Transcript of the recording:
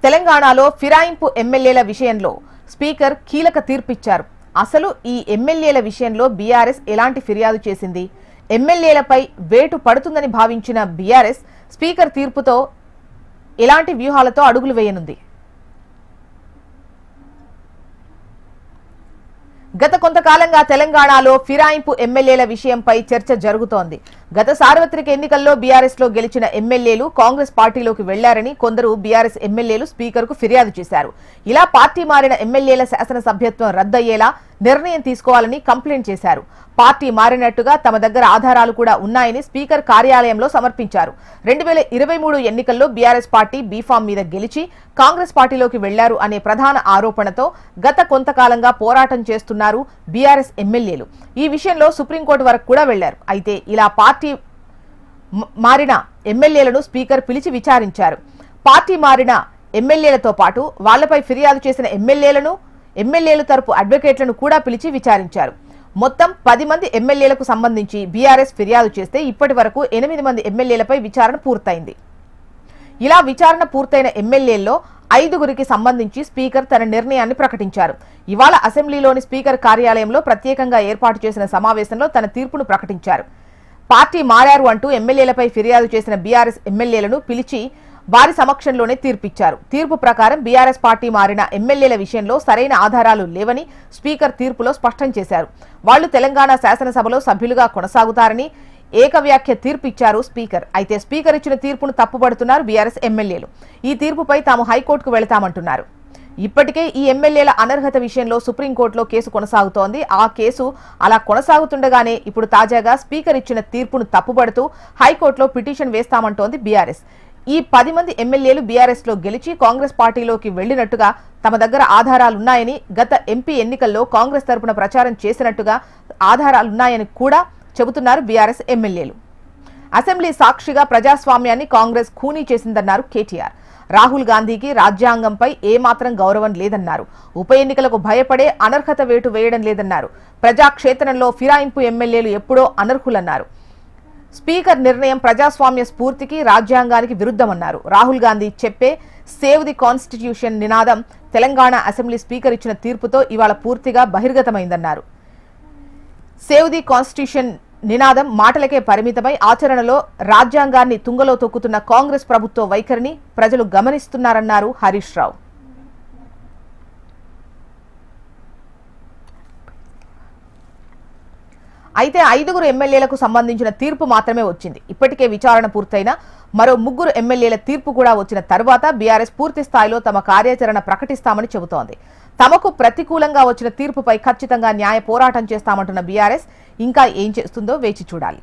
తెలంగాణలో ఫిరాయింపు ఎమ్మెల్యేల విషయంలో స్పీకర్ కీలక తీర్పిచ్చారు. అసలు ఈ ఎమ్మెల్యేల విషయంలో బీఆర్ఎస్ ఎలాంటి ఫిర్యాదు చేసింది? ఎమ్మెల్యేలపై వేటు పడుతుందని భావించిన బీఆర్ఎస్ స్పీకర్ తీర్పుతో ఎలాంటి వ్యూహాలతో అడుగులు వేయనుంది? గత కొంతకాలంగా తెలంగాణలో ఫిరాయింపు ఎమ్మెల్యేల విషయంపై చర్చ జరుగుతోంది. గత సార్వత్రిక ఎన్నికల్లో బీఆర్ఎస్ లో గెలిచిన ఎమ్మెల్యేలు కాంగ్రెస్ పార్టీలోకి వెళ్లారని కొందరు బీఆర్ఎస్ ఎమ్మెల్యేలు స్పీకర్కు ఫిర్యాదు చేశారు. ఇలా పార్టీ మారిన ఎమ్మెల్యేల శాసనసభ్యత్వం రద్దయ్యేలా నిర్ణయం తీసుకోవాలని కంప్లైంట్ చేశారు. పార్టీ మారినట్టుగా తమ దగ్గర ఆధారాలు కూడా ఉన్నాయని స్పీకర్ కార్యాలయంలో సమర్పించారు. 2023 ఎన్నికల్లో బీఆర్ఎస్ పార్టీ బీఫామ్ మీద గెలిచి కాంగ్రెస్ పార్టీలోకి వెళ్లారు అనే ప్రధాన ఆరోపణతో గత కొంతకాలంగా పోరాటం చేస్తున్నారు బీఆర్ఎస్ ఎమ్మెల్యేలు. ఈ విషయంలో సుప్రీంకోర్టు వరకు కూడా వెళ్లారు. అయితే ఇలా పార్టీ మారిన ఎమ్మెల్యేలను స్పీకర్ పిలిచి విచారించారు. పార్టీ మారిన ఎమ్మెల్యేలతో పాటు వాళ్లపై ఫిర్యాదు చేసిన ఎమ్మెల్యేలు తరపు అడ్వకేట్లను కూడా పిలిచి విచారించారు. మొత్తం 10 మంది ఎమ్మెల్యేలకు సంబంధించి బీఆర్ఎస్ ఫిర్యాదు చేస్తే ఇప్పటి వరకు 8 మంది ఎమ్మెల్యేలపై విచారణ పూర్తయింది. ఇలా విచారణ పూర్తయిన ఎమ్మెల్యేల్లో 5గురికి సంబంధించి స్పీకర్ తన నిర్ణయాన్ని ప్రకటించారు. ఇవాళ అసెంబ్లీలోని స్పీకర్ కార్యాలయంలో ప్రత్యేకంగా ఏర్పాటు చేసిన సమావేశంలో తన తీర్పును ప్రకటించారు. పార్టీ మారారు అంటూ ఎమ్మెల్యేలపై ఫిర్యాదు చేసిన బీఆర్ఎస్ ఎమ్మెల్యేలను పిలిచి వారి సమక్షంలోనే తీర్పిచ్చారు. తీర్పు ప్రకారం బీఆర్ఎస్ పార్టీ మారిన ఎమ్మెల్యేల విషయంలో సరైన ఆధారాలు లేవని స్పీకర్ తీర్పులో స్పష్టం చేశారు. వాళ్లు తెలంగాణ శాసనసభలో సభ్యులుగా కొనసాగుతారని ఏకవ్యాఖ్య తీర్పు ఇచ్చారు స్పీకర్. అయితే స్పీకర్ ఇచ్చిన తీర్పును తప్పుపడుతున్నారు బీఆర్ఎస్ ఎమ్మెల్యేలు. ఈ తీర్పుపై తాము హైకోర్టుకు వెళతామంటున్నారు. ఇప్పటికే ఈ ఎమ్మెల్యేల అనర్హత విషయంలో సుప్రీంకోర్టులో కేసు కొనసాగుతోంది. ఆ కేసు అలా కొనసాగుతుండగానే ఇప్పుడు తాజాగా స్పీకర్ ఇచ్చిన తీర్పును తప్పుపడుతూ హైకోర్టులో పిటిషన్ వేస్తామంటోంది బీఆర్ఎస్. ఈ 10 మంది ఎమ్మెల్యేలు బీఆర్ఎస్ లో గెలిచి కాంగ్రెస్ పార్టీలోకి వెళ్లినట్టుగా తమ దగ్గర ఆధారాలున్నాయని, గత ఎంపీ ఎన్నికల్లో కాంగ్రెస్ తరపున ప్రచారం చేసినట్టుగా ఆధారాలున్నాయని కూడా చెబుతున్నారు బీఆర్ఎస్ ఎమ్మెల్యేలు. అసెంబ్లీ సాక్షిగా ప్రజాస్వామ్యాన్ని కాంగ్రెస్ ఖూనీ చేసిందన్నారు కేటీఆర్. రాహుల్ గాంధీకి రాజ్యాంగంపై ఏమాత్రం గౌరవం లేదన్నారు. ఉప ఎన్నికలకు భయపడే అనర్హత వేటు వేయడం లేదన్నారు. ప్రజాక్షేత్రంలో ఫిరాయింపు ఎమ్మెల్యేలు ఎప్పుడో అనర్హులన్నారు. స్పీకర్ నిర్ణయం ప్రజాస్వామ్య స్ఫూర్తికి, రాజ్యాంగానికి విరుద్ధమన్నారు. రాహుల్ గాంధీ చెప్పే సేవ్ ది కాన్స్టిట్యూషన్ నినాదం తెలంగాణ అసెంబ్లీ స్పీకర్ ఇచ్చిన తీర్పుతో ఇవాళ పూర్తిగా బహిర్గతమైందన్నారు. సేవ్ ది కాన్స్టిట్యూషన్ నినాదం మాటలకే పరిమితమై ఆచరణలో రాజ్యాంగాన్ని తుంగలో తొక్కుతున్న కాంగ్రెస్ ప్రభుత్వ వైఖరిని ప్రజలు గమనిస్తున్నారన్నారు హరీష్ రావు. అయితే 5గురు ఎమ్మెల్యేలకు సంబంధించిన తీర్పు మాత్రమే వచ్చింది. ఇప్పటికే విచారణ పూర్తయిన మరో 3 ఎమ్మెల్యేల తీర్పు కూడా వచ్చిన తర్వాత బీఆర్ఎస్ పూర్తి స్థాయిలో తమ కార్యాచరణ ప్రకటిస్తామని చెబుతోంది. తమకు ప్రతికూలంగా వచ్చిన తీర్పుపై ఖచ్చితంగా న్యాయ పోరాటం చేస్తామంటున్న బీఆర్ఎస్ ఇంకా ఏం చేస్తుందో వేచి చూడాలి.